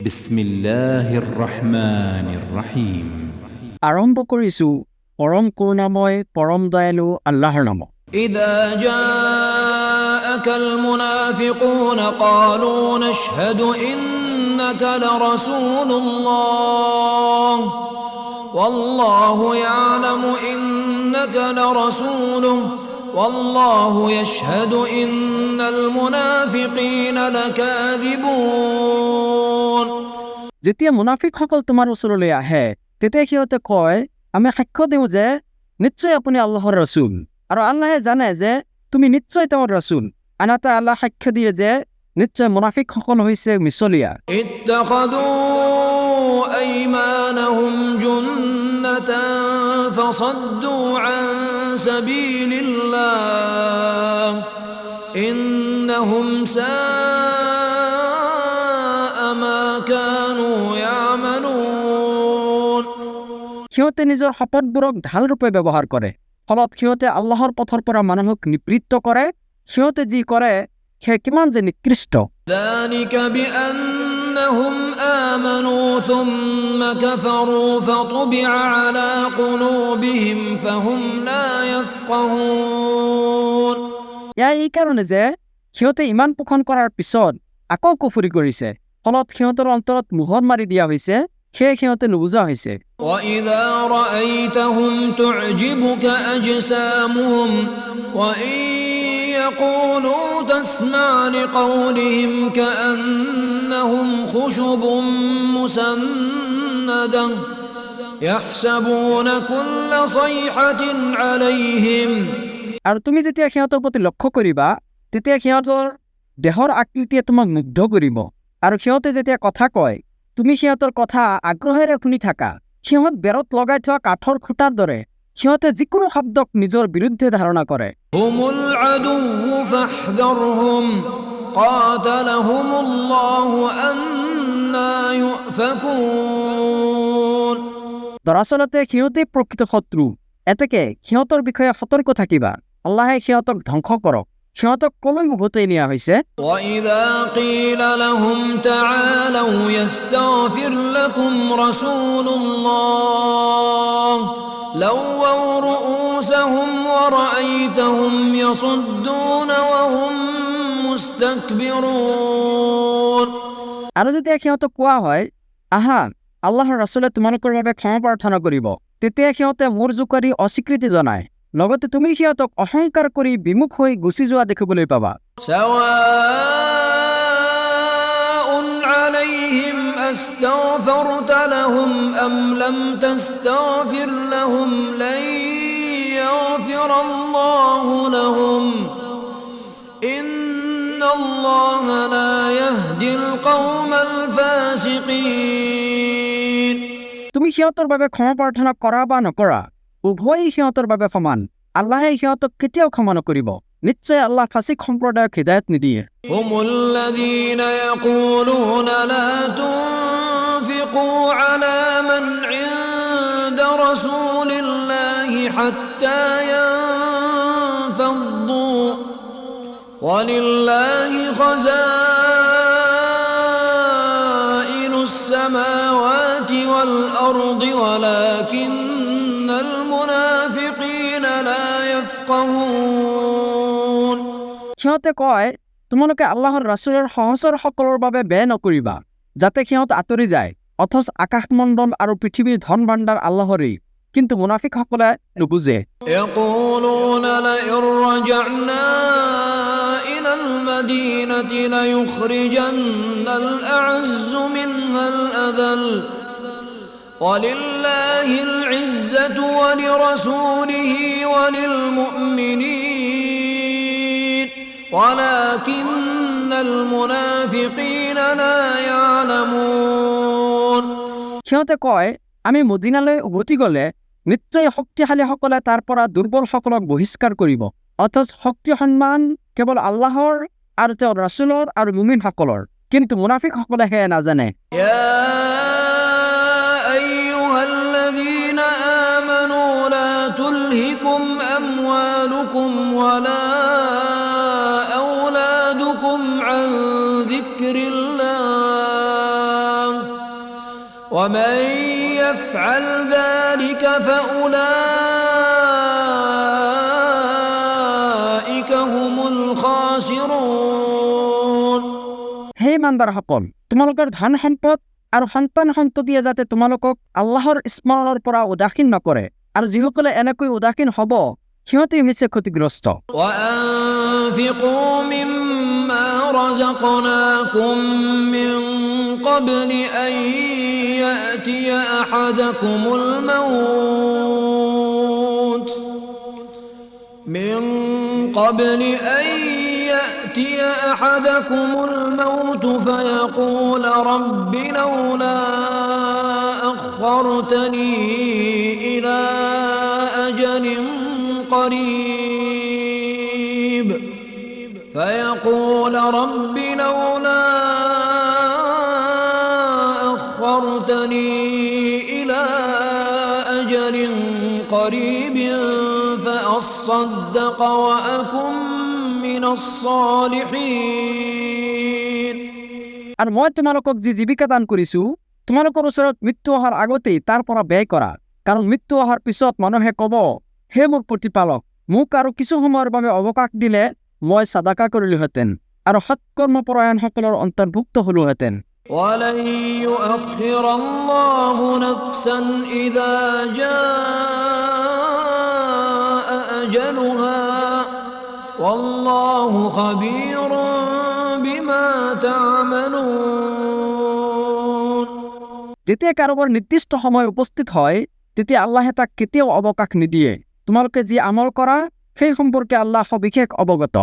বিসমিল্লাহির রহমানির রহিম। আৰম্ভ কৰিছোঁ পৰম কৰুণাময় পৰম দয়ালু আল্লাহৰ নামত। إذا جاءك المنافقون قالوا نشهد إنك لرسول الله والله يعلم إنك لرسوله والله يشهد إن المنافقين لكاذبون। যেতিয়া মুনাফিকসকল তোমাৰ ওচৰলৈ আহে তেতিয়া সিহঁতে কয়, আমি সাক্ষ্য দিওঁ যে নিশ্চয় আপুনি আল্লাহৰ ৰাসূল, আৰু আল্লাহে জানে যে তুমি নিশ্চয় তেওঁৰ ৰাসূল। আনহাতে আল্লাহ সাক্ষ্য দিয়ে যে নিশ্চয় মুনাফিকসকল হৈছে মিছলীয়া। اتخذوا أيمانهم جنة فصدوا عن سبيل الله إنهم ساء ما كانوا يعملون। সিহঁতে নিজৰ শপতবোৰক ঢাল ৰূপে ব্যৱহাৰ কৰে, ফলত সিহঁতে আল্লাহৰ পথৰ পৰা মানুহক নিবৃত্ত কৰে। সিহঁতে যি কৰে সেয়া কিমান যে নিকৃষ্ট। ذلك بأنهم آمنوا ثم كفروا فطبع على قلوبهم فهم لا يفقهون। ইয়াৰ এই কাৰণে যে সিহঁতে ইমান পোষণ কৰাৰ পিছত আকৌ কুফৰি কৰিছে, ফলত সিহঁতৰ অন্তৰত মোহৰ মাৰি দিয়া হৈছে, সেয়ে সিহঁতে নুবুজা হৈছে। وإذا رأيتهم تعجبك أجسامهم وإن يقولوا تسمع لقولهم كأنهم خشب مسندة يحسبون كل صيحة عليهم। আৰু তুমি যেতিয়া সিহঁতৰ প্ৰতি লক্ষ্য কৰিবা তেতিয়া সিহঁতৰ দেহৰ আকৃতিয়ে তোমাক মুগ্ধ কৰিব, আৰু সিহঁতে যেতিয়া কথা কয় তুমি সিহঁতৰ কথা আগ্ৰহেৰে শুনি থাকা। সিহঁত বেৰত লগাই থোৱা কাঠৰ খুঁটাৰ দৰে, সিহঁতে যিকোনো শব্দক নিজৰ বিৰুদ্ধে ধাৰণা কৰে। هم العدو فاحذرهم قاتلهم الله أنا يؤفكون। দৰাচলতে সিহঁতেই প্ৰকৃত শত্ৰু, এতেকে সিহঁতৰ বিষয়ে সতৰ্ক থাকিবা। আল্লাহে সিহঁতক ধ্বংস কৰক। সিহঁতক কলৈ উভতাই নিয়া হৈছে? وإذا قيل لهم تعالوا يستغفر لكم رسول الله لووا رؤوسهم ورأيتهم يصدون وهم مستكبرون। আৰু যেতিয়া সিহঁতক কোৱা হয়, আহা আল্লাহৰ ৰাছুলে তোমালোকৰ বাবে ক্ষমা প্ৰাৰ্থনা কৰিব, তেতিয়া সিহঁতে মূৰ জোকাৰি অস্বীকৃতি জনায়। লগতে তুমি সিহঁতক অহংকাৰ কৰি বিমুখ হৈ গুচি যোৱা দেখিবলৈ পাবা। سواء عليهم أستغفرت لهم أم لم تستغفر لهم لن يغفر الله لهم إن الله لا يهدي القوم الفاسقين। তুমি সিহঁতৰ বাবে ক্ষমা প্ৰাৰ্থনা কৰা বা নকৰা উভয়েই সিহঁতৰ বাবে সমান। আল্লাহে সিহঁতক কেতিয়াও ক্ষমা নকৰিব। নিশ্চয় আল্লাহ ফাছিক সম্প্ৰদায়ক হিদায়ত নিদিয়ে। هم الذين يقولون لا تنفقوا على من عند رسول الله حتى ينفضوا ولله خزائن السماوات والأرض ولكن المنافقين لا يفقهون। সিহঁতে কয়, তোমালোকে আল্লাহৰ ৰাছুলৰ সহচৰ সকলৰ বাবে ব্যয় নকৰিবা যাতে সিহঁত আঁতৰি যায়, অথচ আকাশমণ্ডল আৰু পৃথিৱীৰ ধন ভাণ্ডাৰ আল্লাহৰেই। কিন্তু মুনাফিকসকলে নুবুজে। يقولون لئن رجعنا إلى المدينة ليخرجن الأعز منها الأذل ولله العزة ولرسوله وللمؤمنين ولكن المنافقين لا يعلمون। সিহঁতে কয়, আমি মদিনালৈ উভতি গ'লে নিশ্চয় শক্তিশালীসকলে তাৰ পৰা দুৰ্বলসকলক বহিষ্কাৰ কৰিব, অথচ শক্তি সন্মান কেৱল আল্লাহৰ আৰু তেওঁৰ ৰাছুলৰ আৰু মুমিনসকলৰ, কিন্তু মুনাফিকসকলে সেয়া নাজানে। يا أيها الذين آمنوا لا تلهكم أموالكم ولا أولادكم عن ذكر الله ومن يفعل ذلك فأولئك هم الخاسرون. হে ইমানদাৰসকল, তোমালোকৰ ধন সম্পদ আৰু সন্তান সন্ততিয়ে যাতে তোমালোকক আল্লাহৰ স্মৰণৰ পৰা উদাসীন নকৰে, আৰু যিসকলে এনেকৈ উদাসীন হ'ব সিহঁতে হৈছে ক্ষতিগ্ৰস্ত। وأنفقوا مما رزقناكم من قبل أن يأتي أحدكم الموت فيقول رب لولا أخرتني إلى أجل قريب فأصدق وأكن من الصالحين. আৰু মই তোমালোকক যি জীৱিকা দান কৰিছো, তোমালোকৰ ওচৰত মৃত্যু অহাৰ আগতেই তাৰ পৰা ব্যয় কৰা, কাৰণ মৃত্যু অহাৰ পিছত মানুহে ক'ব, হে মোৰ প্ৰতিপালক, মোক আৰু কিছু সময়ৰ বাবে অৱকাশ দিলে মই সাদাকা কৰিলোহেঁতেন আৰু সৎকৰ্মপৰায়ণসকলৰ অন্তৰ্ভুক্ত হলোহেঁতেন। ولن يؤخر الله نفسا إذا جاء أجلها والله خبير بما تعملون. যেতিয়া কাৰোবাৰ নিৰ্দিষ্ট সময় উপস্থিত হয় তেতিয়া আল্লাহে তাক কেতিয়াও অৱকাশ নিদিয়ে। তোমালোকে যি আমল কৰা সেই সম্পৰ্কে আল্লাহ সবিশেষ অৱগত।